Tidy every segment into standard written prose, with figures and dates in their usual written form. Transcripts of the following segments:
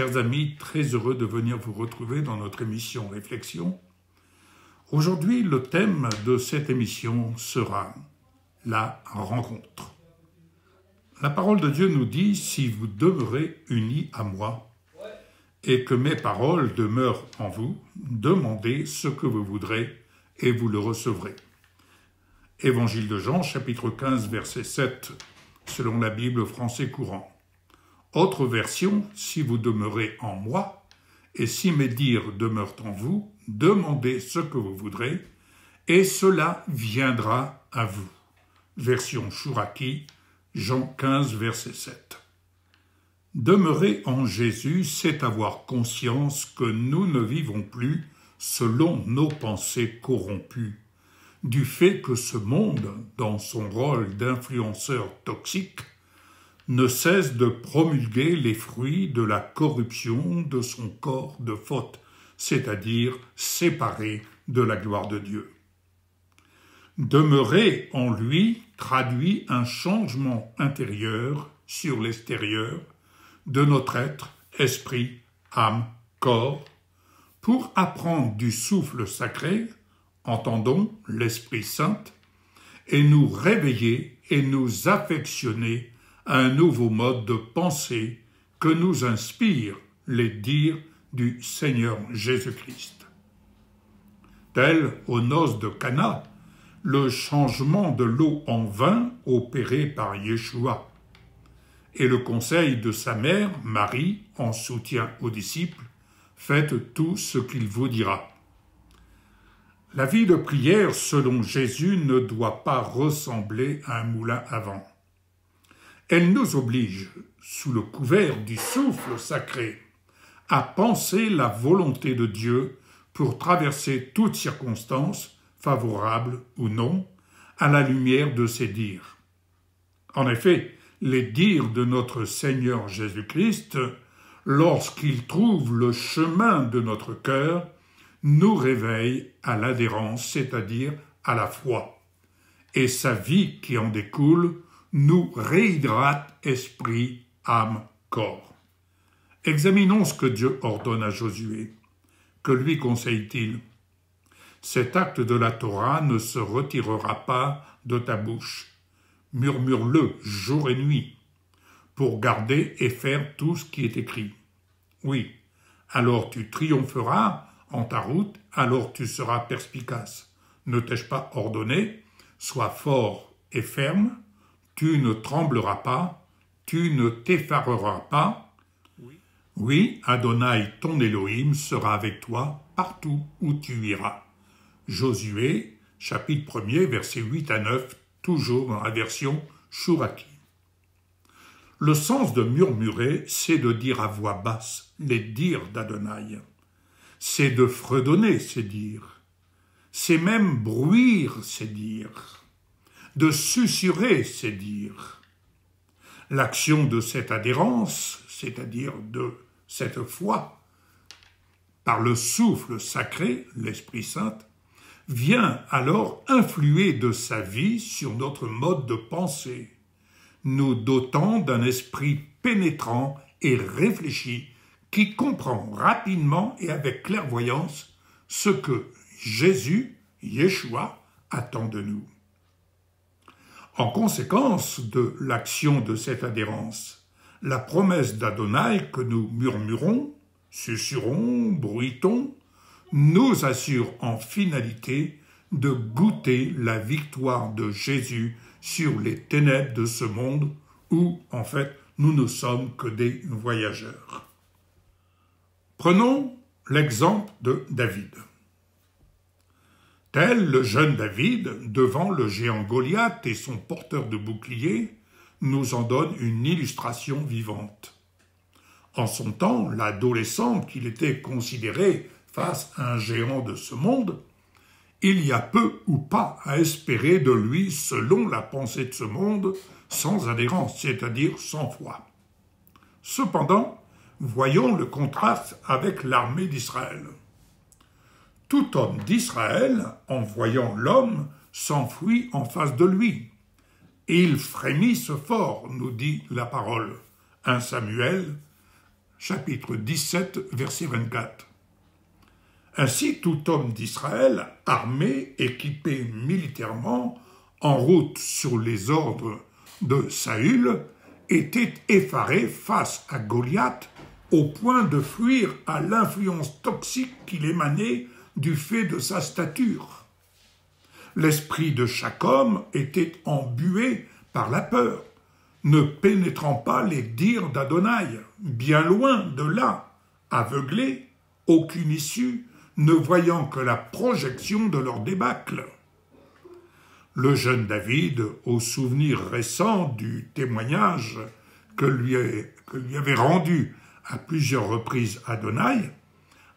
Chers amis, très heureux de venir vous retrouver dans notre émission Réflexion. Aujourd'hui, le thème de cette émission sera la rencontre. La parole de Dieu nous dit « Si vous demeurez unis à moi et que mes paroles demeurent en vous, demandez ce que vous voudrez et vous le recevrez. » Évangile de Jean, chapitre 15, verset 7, selon la Bible français courant. Autre version, si vous demeurez en moi, et si mes dires demeurent en vous, demandez ce que vous voudrez, et cela viendra à vous. Version Chouraki, Jean 15, verset 7. Demeurer en Jésus, c'est avoir conscience que nous ne vivons plus selon nos pensées corrompues, du fait que ce monde, dans son rôle d'influenceur toxique, ne cesse de promulguer les fruits de la corruption de son corps de faute, c'est-à-dire séparé de la gloire de Dieu. Demeurer en lui traduit un changement intérieur sur l'extérieur de notre être, esprit, âme, corps, pour apprendre du souffle sacré, entendons l'Esprit Saint, et nous réveiller et nous affectionner à un nouveau mode de pensée que nous inspirent les dires du Seigneur Jésus-Christ. Tel aux noces de Cana, le changement de l'eau en vin opéré par Yeshua, et le conseil de sa mère, Marie, en soutien aux disciples, faites tout ce qu'il vous dira. La vie de prière, selon Jésus, ne doit pas ressembler à un moulin à vent. Elle nous oblige, sous le couvert du souffle sacré, à penser la volonté de Dieu pour traverser toutes circonstances, favorables ou non, à la lumière de ses dires. En effet, les dires de notre Seigneur Jésus-Christ, lorsqu'ils trouvent le chemin de notre cœur, nous réveillent à l'adhérence, c'est-à-dire à la foi, et sa vie qui en découle nous réhydrate esprit, âme, corps. Examinons ce que Dieu ordonne à Josué. Que lui conseille-t-il? Cet acte de la Torah ne se retirera pas de ta bouche. Murmure-le jour et nuit, pour garder et faire tout ce qui est écrit. Oui, alors tu triompheras en ta route, alors tu seras perspicace. Ne t'ai-je pas ordonné? Sois fort et ferme, tu ne trembleras pas, tu ne t'effareras pas. Oui, Adonai, ton Elohim, sera avec toi partout où tu iras. Josué, chapitre 1er, versets 8 à 9, toujours dans la version Chouraki. Le sens de murmurer, c'est de dire à voix basse les dires d'Adonai. C'est de fredonner ses dires. C'est même bruire ses dires. De susurrer ses dires. L'action de cette adhérence, c'est-à-dire de cette foi, par le souffle sacré, l'Esprit Saint, vient alors influer de sa vie sur notre mode de pensée, nous dotant d'un esprit pénétrant et réfléchi qui comprend rapidement et avec clairvoyance ce que Jésus, Yeshua, attend de nous. En conséquence de l'action de cette adhérence, la promesse d'Adonai que nous murmurons, susurrons, bruitons, nous assure en finalité de goûter la victoire de Jésus sur les ténèbres de ce monde où, en fait, nous ne sommes que des voyageurs. Prenons l'exemple de David. Tel le jeune David, devant le géant Goliath et son porteur de bouclier, nous en donne une illustration vivante. En son temps, l'adolescent qu'il était considéré face à un géant de ce monde, il y a peu ou pas à espérer de lui selon la pensée de ce monde, sans adhérence, c'est-à-dire sans foi. Cependant, voyons le contraste avec l'armée d'Israël. Tout homme d'Israël, en voyant l'homme, s'enfuit en face de lui. Et il frémisse fort, nous dit la parole. 1 Samuel, chapitre 17, verset 24. Ainsi, tout homme d'Israël, armé, équipé militairement, en route sur les ordres de Saül, était effaré face à Goliath au point de fuir à l'influence toxique qu'il émanait du fait de sa stature. L'esprit de chaque homme était embué par la peur, ne pénétrant pas les dires d'Adonai, bien loin de là, aveuglé, aucune issue, ne voyant que la projection de leur débâcle. Le jeune David, au souvenir récent du témoignage que lui avait rendu à plusieurs reprises Adonai,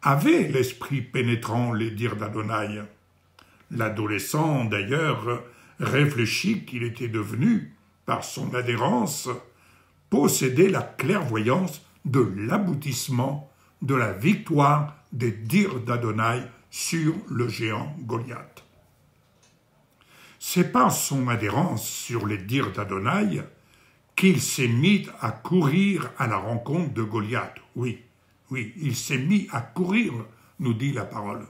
avait l'esprit pénétrant les dires d'Adonai. L'adolescent, d'ailleurs, réfléchit qu'il était devenu, par son adhérence, posséder la clairvoyance de l'aboutissement de la victoire des dires d'Adonai sur le géant Goliath. C'est par son adhérence sur les dires d'Adonai qu'il s'est mis à courir à la rencontre de Goliath. Oui, il s'est mis à courir, nous dit la parole.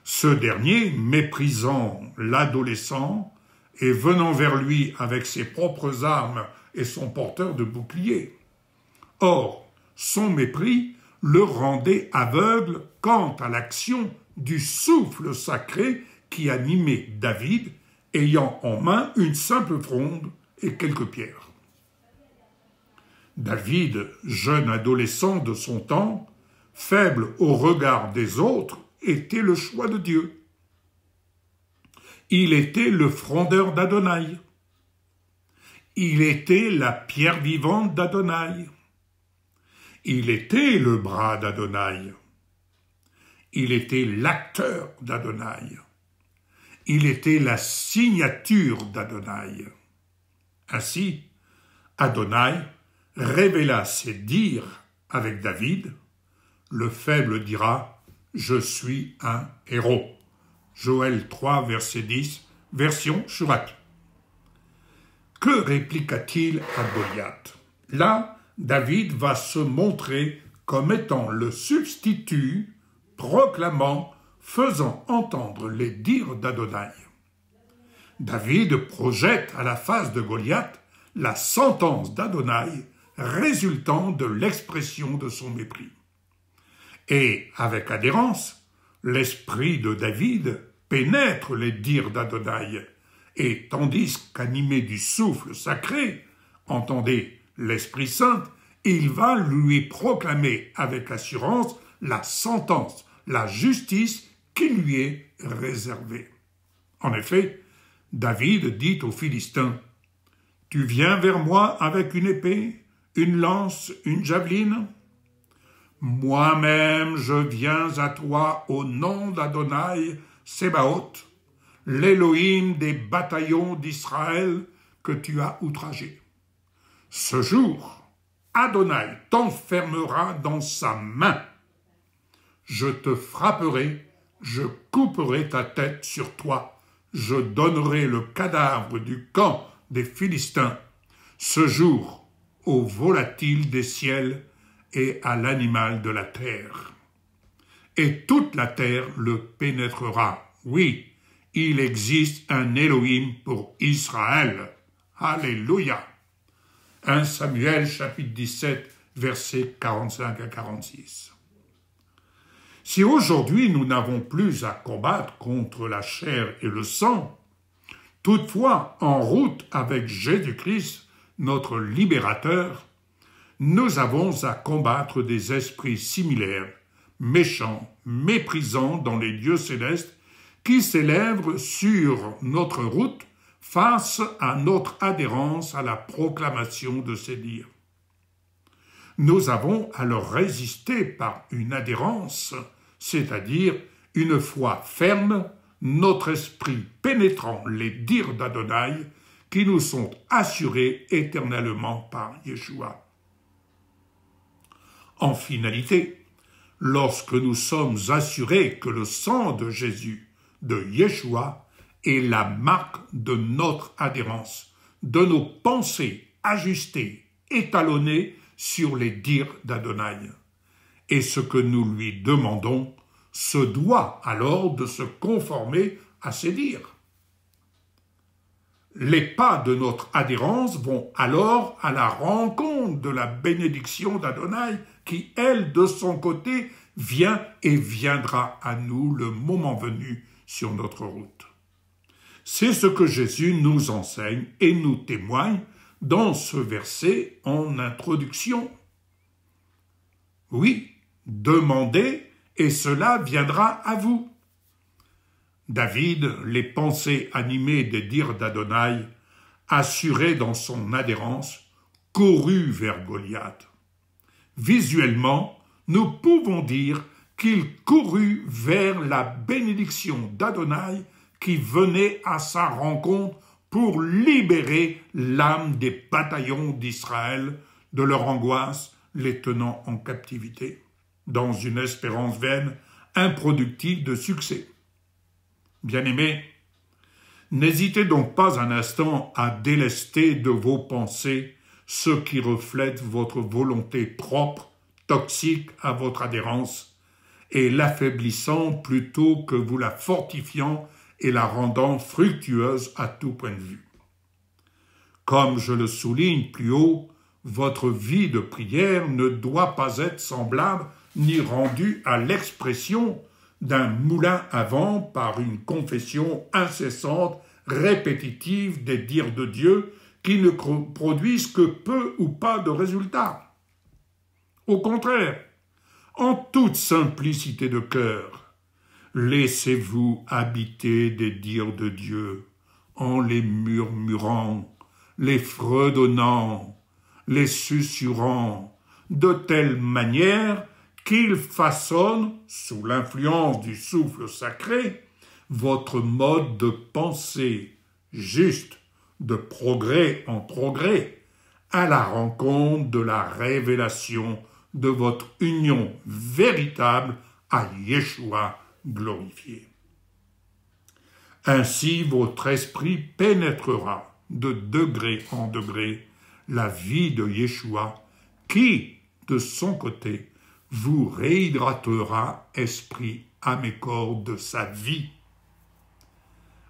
Ce dernier, méprisant l'adolescent et venant vers lui avec ses propres armes et son porteur de bouclier. Or, son mépris le rendait aveugle quant à l'action du souffle sacré qui animait David, ayant en main une simple fronde et quelques pierres. David, jeune adolescent de son temps, faible au regard des autres, était le choix de Dieu. Il était le frondeur d'Adonai. Il était la pierre vivante d'Adonai. Il était le bras d'Adonai. Il était l'acteur d'Adonai. Il était la signature d'Adonai. Ainsi, Adonai révéla ses dires avec David. Le faible dira « Je suis un héros ». Joël 3, verset 10, version Shurak. Que répliqua-t-il à Goliath? Là, David va se montrer comme étant le substitut, proclamant, faisant entendre les dires d'Adonai. David projette à la face de Goliath la sentence d'Adonai résultant de l'expression de son mépris. Et, avec adhérence, l'esprit de David pénètre les dires d'Adonai, et tandis qu'animé du souffle sacré, entendez l'Esprit Saint, il va lui proclamer avec assurance la sentence, la justice qui lui est réservée. En effet, David dit aux Philistins, « Tu viens vers moi avec une épée, une lance, une javeline ? Moi-même je viens à toi au nom d'Adonai Sébaoth, l'Élohim des bataillons d'Israël que tu as outragé. Ce jour, Adonai t'enfermera dans sa main. Je te frapperai, je couperai ta tête sur toi, je donnerai le cadavre du camp des Philistins, ce jour au volatile des ciels et à l'animal de la terre. Et toute la terre le pénétrera. Oui, il existe un Elohim pour Israël. Alléluia. 1 Samuel chapitre 17, versets 45 à 46. Si aujourd'hui nous n'avons plus à combattre contre la chair et le sang, toutefois en route avec Jésus-Christ, notre libérateur, nous avons à combattre des esprits similaires, méchants, méprisants dans les lieux célestes, qui s'élèvent sur notre route face à notre adhérence à la proclamation de ces dires. Nous avons à leur résister par une adhérence, c'est-à-dire une foi ferme, notre esprit pénétrant les dires d'Adonai qui nous sont assurés éternellement par Yeshua. En finalité, lorsque nous sommes assurés que le sang de Jésus, de Yeshua, est la marque de notre adhérence, de nos pensées ajustées, étalonnées sur les dires d'Adonai. Et ce que nous lui demandons se doit alors de se conformer à ses dires. Les pas de notre adhérence vont alors à la rencontre de la bénédiction d'Adonai qui, elle, de son côté, vient et viendra à nous le moment venu sur notre route. C'est ce que Jésus nous enseigne et nous témoigne dans ce verset en introduction. Oui, demandez et cela viendra à vous. David, les pensées animées des dires d'Adonai, assuré dans son adhérence, courut vers Goliath. Visuellement, nous pouvons dire qu'il courut vers la bénédiction d'Adonai qui venait à sa rencontre pour libérer l'âme des bataillons d'Israël de leur angoisse, les tenant en captivité, dans une espérance vaine, improductive de succès. Bien-aimés, n'hésitez donc pas un instant à délester de vos pensées ce qui reflète votre volonté propre, toxique à votre adhérence, et l'affaiblissant plutôt que vous la fortifiant et la rendant fructueuse à tout point de vue. Comme je le souligne plus haut, votre vie de prière ne doit pas être semblable ni rendue à l'expression d'un moulin à vent par une confession incessante, répétitive des dires de Dieu qui ne produisent que peu ou pas de résultats. Au contraire, en toute simplicité de cœur, laissez-vous habiter des dires de Dieu en les murmurant, les fredonnant, les susurrant, de telle manière qu'il façonne, sous l'influence du souffle sacré, votre mode de pensée juste, de progrès en progrès, à la rencontre de la révélation de votre union véritable à Yeshua glorifié. Ainsi, votre esprit pénétrera de degré en degré la vie de Yeshua qui, de son côté, vous réhydratera esprit, âme et corps de sa vie.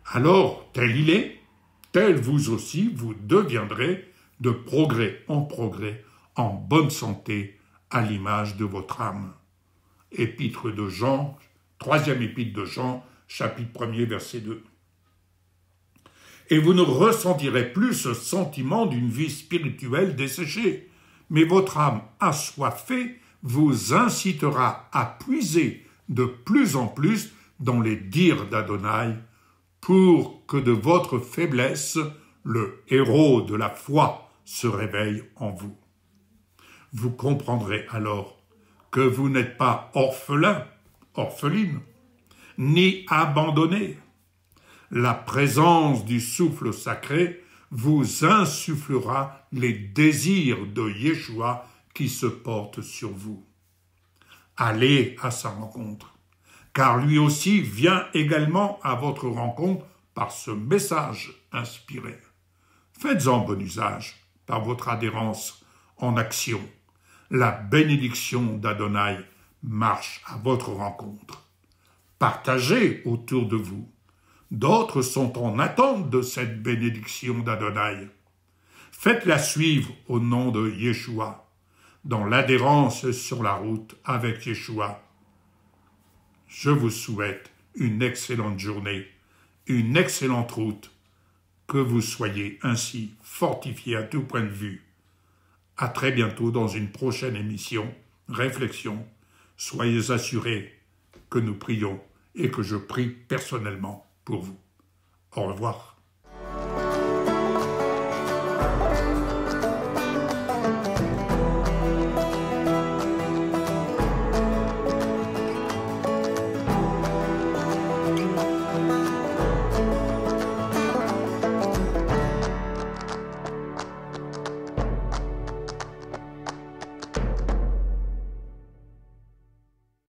Alors, tel il est, tel vous aussi, vous deviendrez de progrès, en bonne santé, à l'image de votre âme. Épître de Jean, 3e épître de Jean, chapitre 1er, verset 2. Et vous ne ressentirez plus ce sentiment d'une vie spirituelle desséchée, mais votre âme assoiffée vous incitera à puiser de plus en plus dans les dires d'Adonai pour que de votre faiblesse, le héros de la foi se réveille en vous. Vous comprendrez alors que vous n'êtes pas orphelin, orpheline, ni abandonné. La présence du souffle sacré vous insufflera les désirs de Yeshua qui se portent sur vous. Allez à sa rencontre, car lui aussi vient également à votre rencontre par ce message inspiré. Faites-en bon usage par votre adhérence en action. La bénédiction d'Adonai marche à votre rencontre. Partagez autour de vous. D'autres sont en attente de cette bénédiction d'Adonai. Faites-la suivre au nom de Yeshua, dans l'adhérence sur la route avec Yeshua. Je vous souhaite une excellente journée, une excellente route, que vous soyez ainsi fortifiés à tout point de vue. À très bientôt dans une prochaine émission, Réflexion. Soyez assurés que nous prions et que je prie personnellement pour vous. Au revoir.